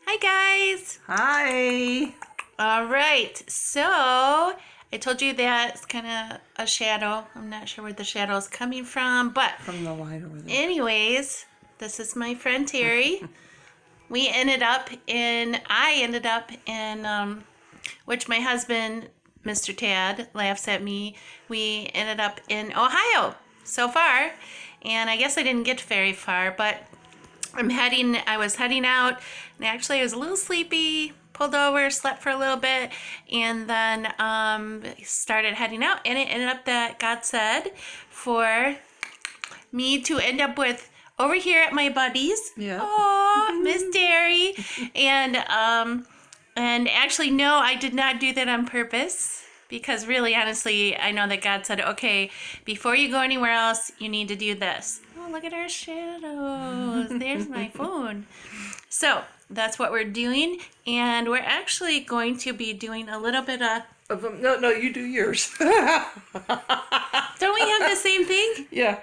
Hi guys! Hi. All right, so I told you that it's kind of a shadow. I'm not sure where the shadow is coming from, but From the light over there. anyways, this is my friend Terry. I ended up in, which my husband, Mr. Tad, laughs at me. We ended up in Ohio so far, and I guess I didn't get very far, but I was heading out, and actually I was a little sleepy, pulled over, slept for a little bit, and then started heading out, and it ended up that God said for me to end up with over here at my buddies. Yeah. Aw, Miss Terry. And actually, no, I did not do that on purpose. Because really, honestly, I know that God said, okay, before you go anywhere else, you need to do this. Oh, look at our shadows. There's my phone. So that's what we're doing. And we're actually going to be doing a little bit of... No, you do yours. Don't we have the same thing? Yeah.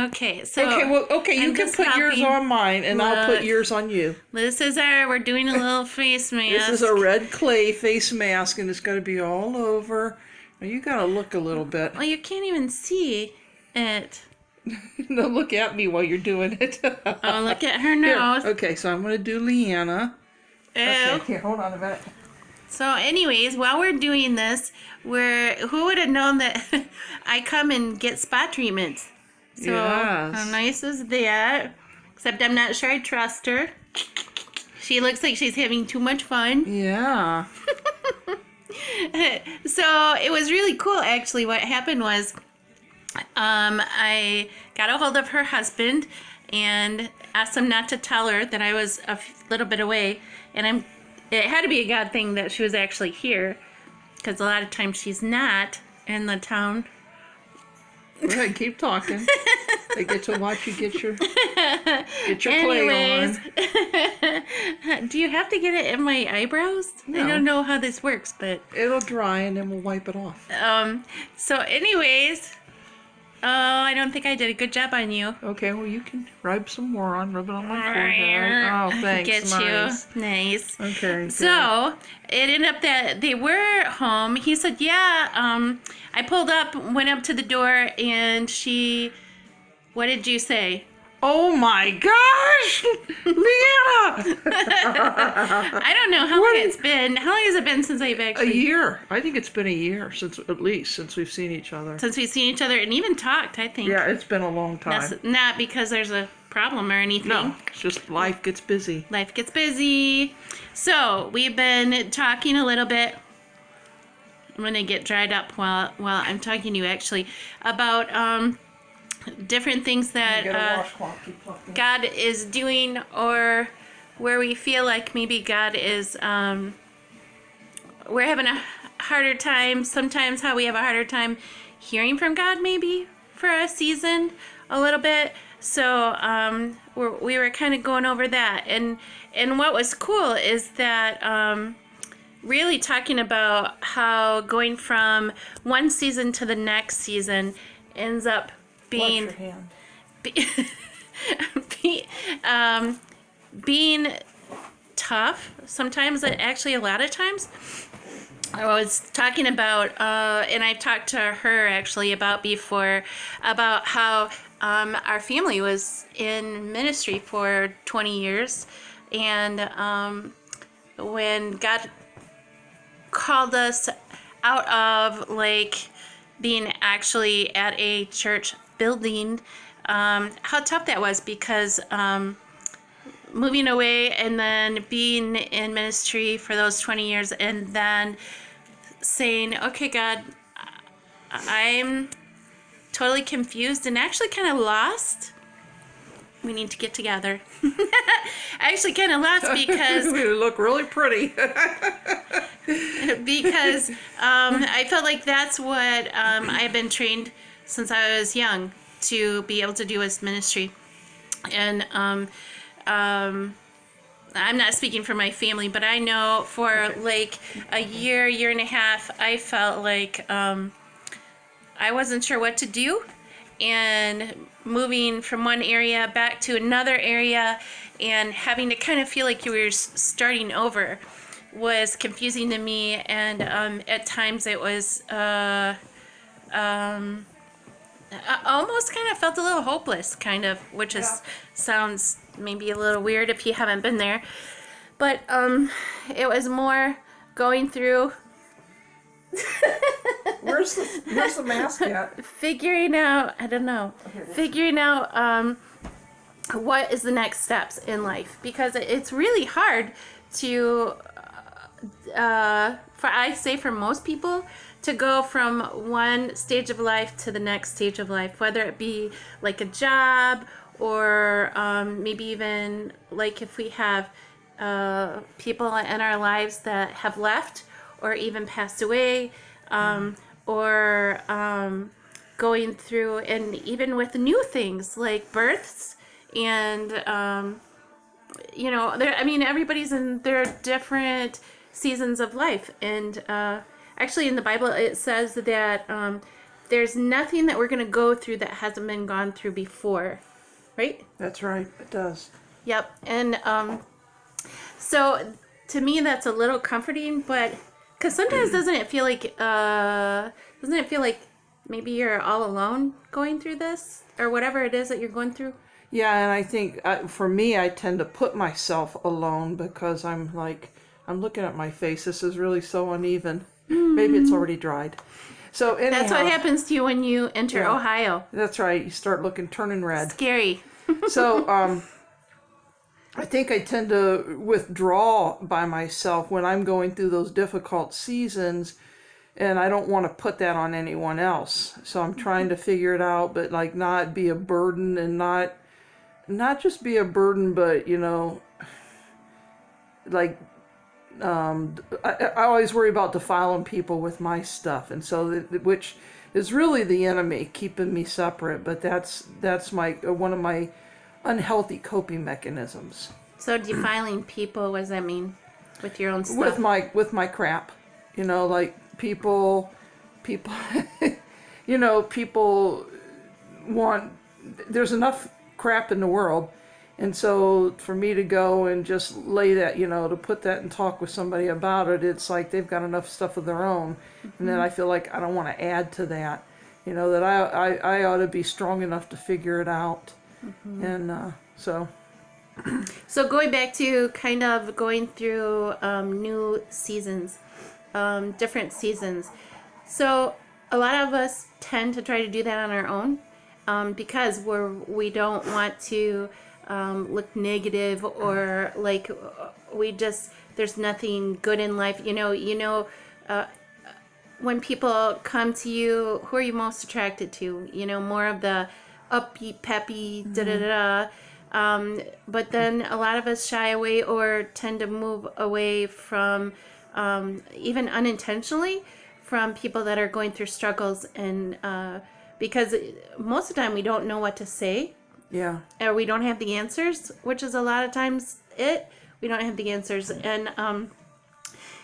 Okay, so... Okay, you I'm can just put yours helping. on mine, and I'll put yours on you. We're doing a little face mask. This is a red clay face mask, and it's got to be all over. Now, you got to look a little bit. Well, you can't even see it. No, look at me while you're doing it. Oh, look at her Here. nose. Okay, so I'm going to do Leanna. Ew. Okay, here, hold on a minute. So anyways, while we're doing this, who would have known that I come and get spot treatments? So Yes. how nice is that? Except I'm not sure I trust her. She looks like she's having too much fun. Yeah. So it was really cool actually. What happened was I got a hold of her husband and asked him not to tell her that I was a little bit away, and it had to be a God thing that she was actually here, because a lot of times she's not in the town. Go ahead, keep talking. I get to watch you get your play Anyways, on. do you have to get it in my eyebrows? No. I don't know how this works, but It'll dry and then we'll wipe it off. so anyways, oh, I don't think I did a good job on you. Okay, well you can rub some more on, rub it on my forehead. Oh, thanks. Get Nice. you. Nice. Okay. Good. So it ended up that they were home. He said, yeah, I pulled up, went up to the door, and what did you say? Oh my gosh! Leanna! I don't know how long it's been. How long has it been since I've A actually... year. I think it's been a year at least since we've seen each other. Since we've seen each other and even talked, I think. Yeah, it's been a long time. That's not because there's a problem or anything. No, it's just life gets busy. Life gets busy. So we've been talking a little bit. I'm going to get dried up while I'm talking to you actually about different things that God is doing, or where we feel like maybe God is, we're having a harder time, sometimes how we have a harder time hearing from God maybe for a season a little bit. So we were kind of going over that, and what was cool is that really talking about how going from one season to the next season ends up being Wash your hand. being tough sometimes, actually a lot of times. I was talking about and I've talked to her actually about before, about how our family was in ministry for 20 years, and when God called us out of like being actually at a church building, how tough that was, because moving away and then being in ministry for those 20 years and then saying, okay, God, I'm totally confused and actually kind of lost. We need to get together. I actually kind of lost because We look really pretty. I felt like that's what I've been trained since I was young to be able to do as ministry. And I'm not speaking for my family, but I know for like a year and a half, I felt like I wasn't sure what to do. and moving from one area back to another area and having to kind of feel like you were starting over was confusing to me, and at times it was I almost kind of felt a little hopeless, kind of, which is sounds maybe a little weird if you haven't been there, but it was more going through Where's the mask at? figuring out, I don't know, figuring out what is the next steps in life, because it's really hard to for most people to go from one stage of life to the next stage of life, whether it be like a job or maybe even like if we have people in our lives that have left or even passed away, or going through, and even with new things like births and everybody's in their different seasons of life. And actually in the Bible it says that there's nothing that we're going to go through that hasn't been gone through before, right? That's right. It does. Yep. And so to me that's a little comforting, but because sometimes doesn't it feel like maybe you're all alone going through this or whatever it is that you're going through? Yeah, and I think for me, I tend to put myself alone because I'm looking at my face. This is really so uneven. Maybe it's already dried. So anyhow, That's what happens to you when you enter Ohio. That's right. You start turning red. Scary. So I think I tend to withdraw by myself when I'm going through those difficult seasons, and I don't want to put that on anyone else. So I'm trying to figure it out, but like not be a burden, and not just be a burden, but like I always worry about defiling people with my stuff, and so which is really the enemy keeping me separate. But that's my one of my unhealthy coping mechanisms. So defiling people, what does that mean? With your own stuff? With my crap. Like people people want, there's enough crap in the world. And so for me to go and just lay that, to put that and talk with somebody about it, it's like they've got enough stuff of their own. And then I feel like I don't want to add to that, that I ought to be strong enough to figure it out. And so going back to kind of going through new seasons, different seasons. So a lot of us tend to try to do that on our own because we don't want to look negative, or like there's nothing good in life. When people come to you, who are you most attracted to? More of the upbeat, peppy, but then a lot of us shy away or tend to move away from, even unintentionally, from people that are going through struggles, and because most of the time we don't know what to say. Yeah. Or we don't have the answers, which is a lot of times we don't have the answers. And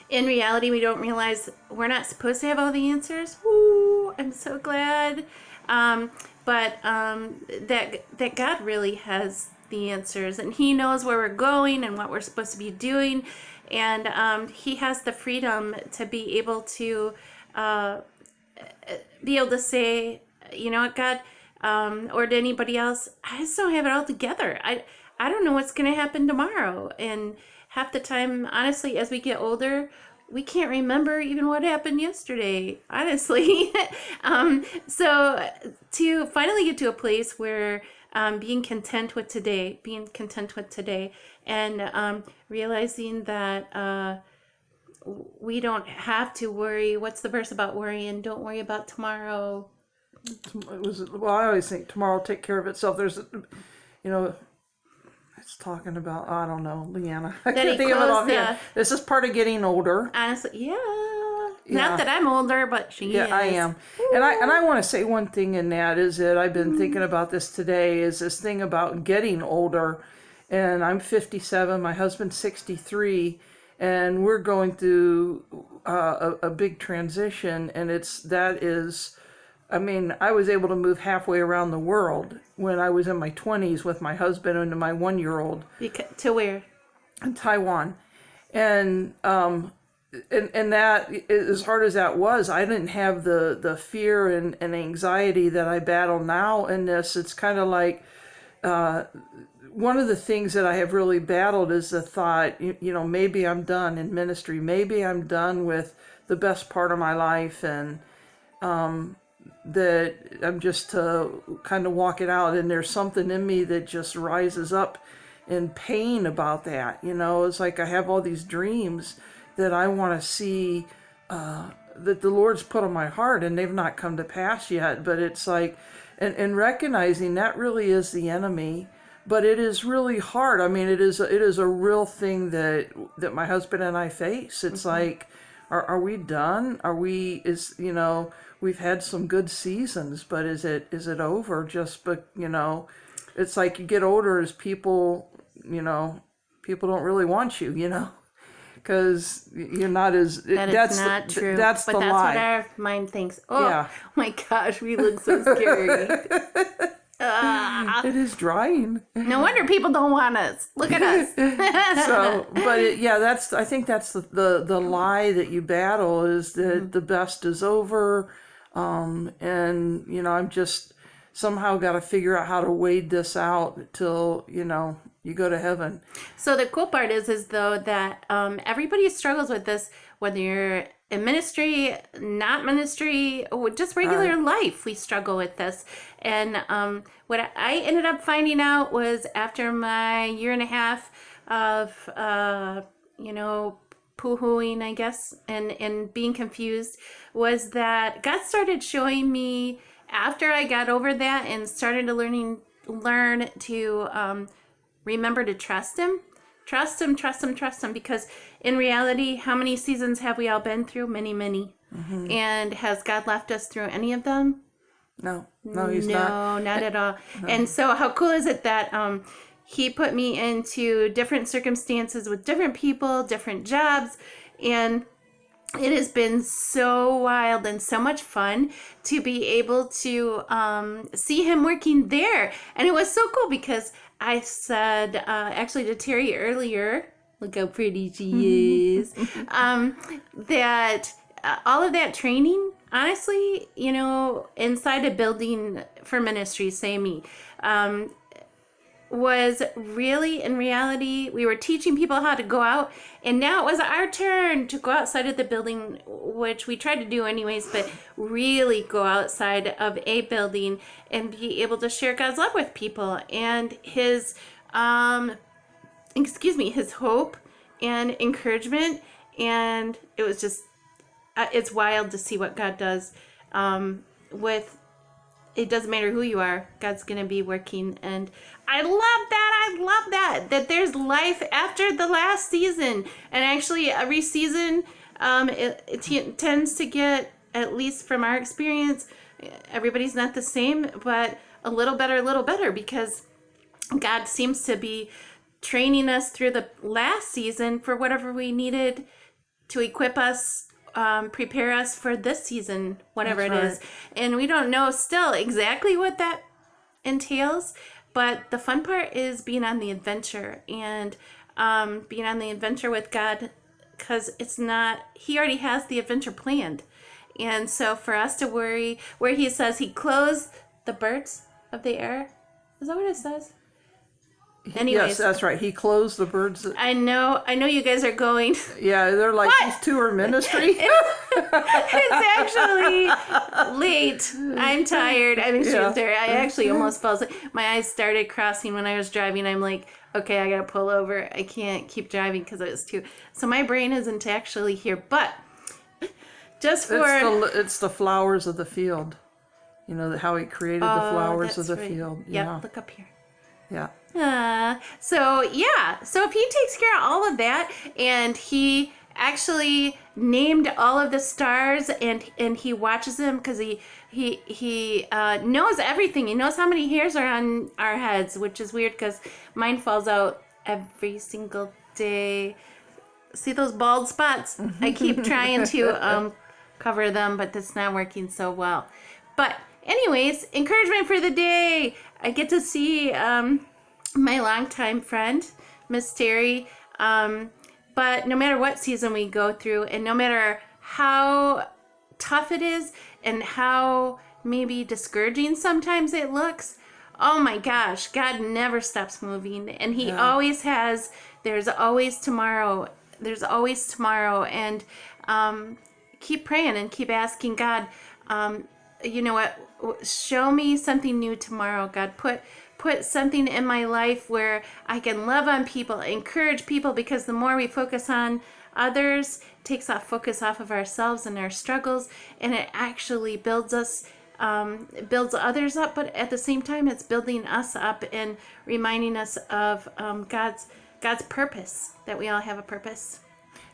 in reality, we don't realize we're not supposed to have all the answers. Ooh, I'm so glad. But that God really has the answers, and He knows where we're going and what we're supposed to be doing. And He has the freedom to be able to say, you know what, God, or to anybody else, I just don't have it all together. I don't know what's going to happen tomorrow. And half the time, honestly, as we get older, we can't remember even what happened yesterday, honestly. So to finally get to a place where being content with today, and realizing that we don't have to worry. What's the verse about worrying? Don't worry about tomorrow. I always think tomorrow will take care of itself. There's, it's talking about, I don't know, Leanna. I can't think of it off here. This is part of getting older. Honestly, yeah. Not that I'm older, but she is. Yeah, I am. And I want to say one thing in that is that I've been thinking about this today, is this thing about getting older. And I'm 57, my husband's 63, and we're going through a big transition, and that is I mean, I was able to move halfway around the world when I was in my 20s with my husband and my 1-year-old To where? in Taiwan. And that, as hard as that was, I didn't have the fear and anxiety that I battle now in this. It's kind of like one of the things that I have really battled is the thought, maybe I'm done in ministry. Maybe I'm done with the best part of my life, and that I'm just to kind of walk it out. And there's something in me that just rises up in pain about that. It's like I have all these dreams that I want to see that the Lord's put on my heart, and they've not come to pass yet. But it's like, and recognizing that really is the enemy. But it is really hard. I mean, it is a real thing that my husband and I face. It's like, are we done? We've had some good seasons, but is it over? But it's like you get older as people don't really want you, because you're not as. That's not true. That's but the that's lie. what our mind thinks. Oh Yeah. my gosh, we look so scary. It is drying. No wonder people don't want us. Look at us. So, but I think that's the lie that you battle, is that the best is over, and I'm just somehow got to figure out how to wade this out till you go to heaven. So the cool part is though that everybody struggles with this, whether you're in ministry, not ministry, or just regular life. We struggle with this. And what I ended up finding out was after my year and a half of poo-hooing, I guess, and being confused, was that God started showing me, after I got over that and started to learn to remember to trust him. Trust him, because in reality, how many seasons have we all been through? Many, many. Mm-hmm. And has God left us through any of them? No, he's not. No, not at all. No. And so how cool is it that he put me into different circumstances with different people, different jobs, and it has been so wild and so much fun to be able to see him working there. And it was so cool because I said, actually to Terry earlier, look how pretty she is, that all of that training, honestly, inside a building for ministry, say me, was really, in reality, we were teaching people how to go out, and now it was our turn to go outside of the building, which we tried to do anyways, but really go outside of a building and be able to share God's love with people and his hope and encouragement. And it was just, it's wild to see what God does with. It doesn't matter who you are, God's going to be working. And I love that there's life after the last season. And actually every season, it tends to get, at least from our experience, everybody's not the same, but a little better, because God seems to be training us through the last season for whatever we needed to equip us, prepare us for this season, whatever That's it is. And we don't know still exactly what that entails, but the fun part is being on the adventure, and being on the adventure with God, because he already has the adventure planned. And so for us to worry, where he says he clothes the birds of the air, is that what it says? Anyways, yes, that's right. He closed the birds. I know you guys are going. Yeah, they're like, What? these two are ministry. It's actually late. I'm tired. I'm extremely tired. I actually almost fell asleep. My eyes started crossing when I was driving. I'm like, okay, I gotta pull over. I can't keep driving because it was too. So my brain isn't actually here. But just for it's the flowers of the field. How he created the flowers of the field. Yep, look up here. Yeah. So if he takes care of all of that, and he actually named all of the stars, and he watches them, because he knows everything. He knows how many hairs are on our heads, which is weird because mine falls out every single day. See those bald spots? I keep trying to cover them, but that's not working so well. But anyways, encouragement for the day. I get to see my longtime friend, Miss Terry. But no matter what season we go through, and no matter how tough it is, and how maybe discouraging sometimes it looks, oh my gosh, God never stops moving, and He always has. There's always tomorrow. There's always tomorrow, and keep praying and keep asking God. You know what? Show me something new tomorrow, God. Put something in my life where I can love on people, encourage people, because the more we focus on others, it takes off focus off of ourselves and our struggles, and it actually builds us, builds others up, but at the same time, it's building us up and reminding us of God's purpose, that we all have a purpose.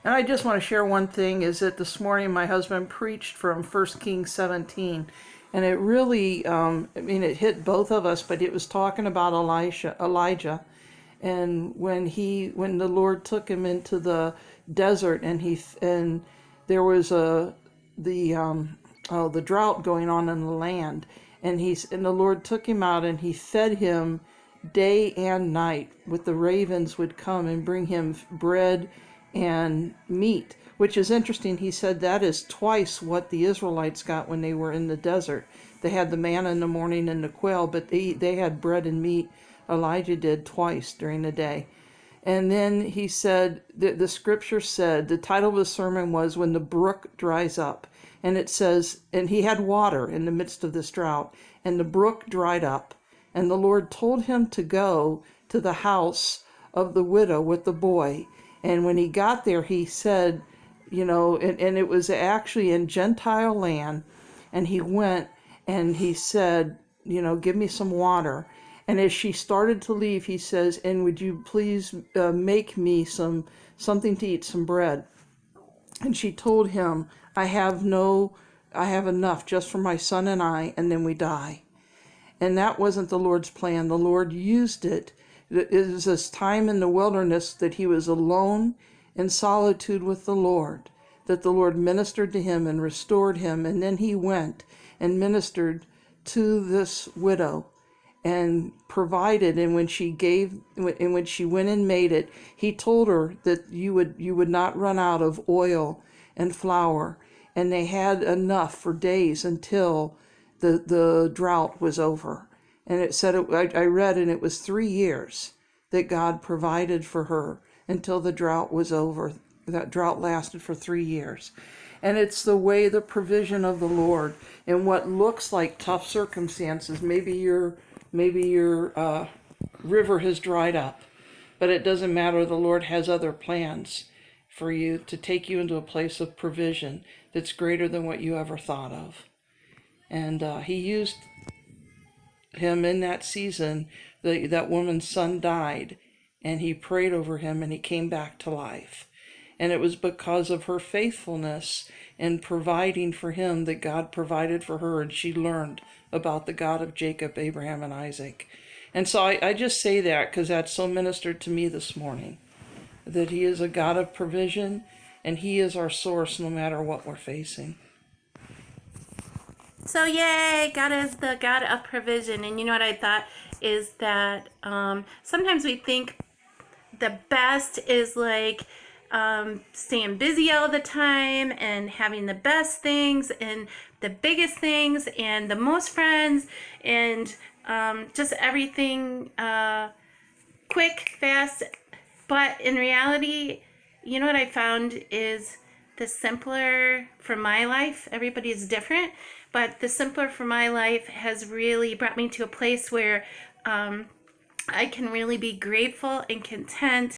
And I just want to share one thing, is that this morning my husband preached from 1 Kings 17, and it really, it hit both of us, but it was talking about Elijah, and when the Lord took him into the desert, and there was the drought going on in the land, and the Lord took him out, and He fed him day and night. With the ravens would come and bring him bread and meat, which is interesting. He said that is twice what the Israelites got when they were in the desert. They had the manna in the morning and the quail, but they had bread and meat. Elijah did twice during the day. And then he said, the scripture said, the title of the sermon was When the Brook Dries Up. And it says, and he had water in the midst of this drought, and the brook dried up. And the Lord told him to go to the house of the widow with the boy. And when he got there, he said, and it was actually in Gentile land, and he went and he said, give me some water. And as she started to leave, he says, and would you please make me something to eat, some bread? And she told him, I have enough just for my son and I, and then we die. And that wasn't the Lord's plan. The Lord used it. It was this time in the wilderness that he was alone in solitude with the Lord, that the Lord ministered to him and restored him. And then he went and ministered to this widow and provided. And when she went and made it, he told her that you would not run out of oil and flour. And they had enough for days until the drought was over. And it said, I read, and it was 3 years that God provided for her until the drought was over. That drought lasted for 3 years. And it's the provision of the Lord in what looks like tough circumstances. Maybe your river has dried up, but it doesn't matter. The Lord has other plans for you to take you into a place of provision that's greater than what you ever thought of. And he used him in that season. That woman's son died, and he prayed over him, and he came back to life. And it was because of her faithfulness in providing for him that God provided for her, and she learned about the God of Jacob, Abraham, and Isaac. And so I just say that because that's so ministered to me this morning, that he is a God of provision, and he is our source no matter what we're facing. So yay, God is the God of provision. And you know what I thought is that sometimes we think the best is like staying busy all the time and having the best things and the biggest things and the most friends and just everything quick, fast. But in reality, you know what I found is the simpler for my life. Everybody's different, but the simpler for my life has really brought me to a place where I can really be grateful and content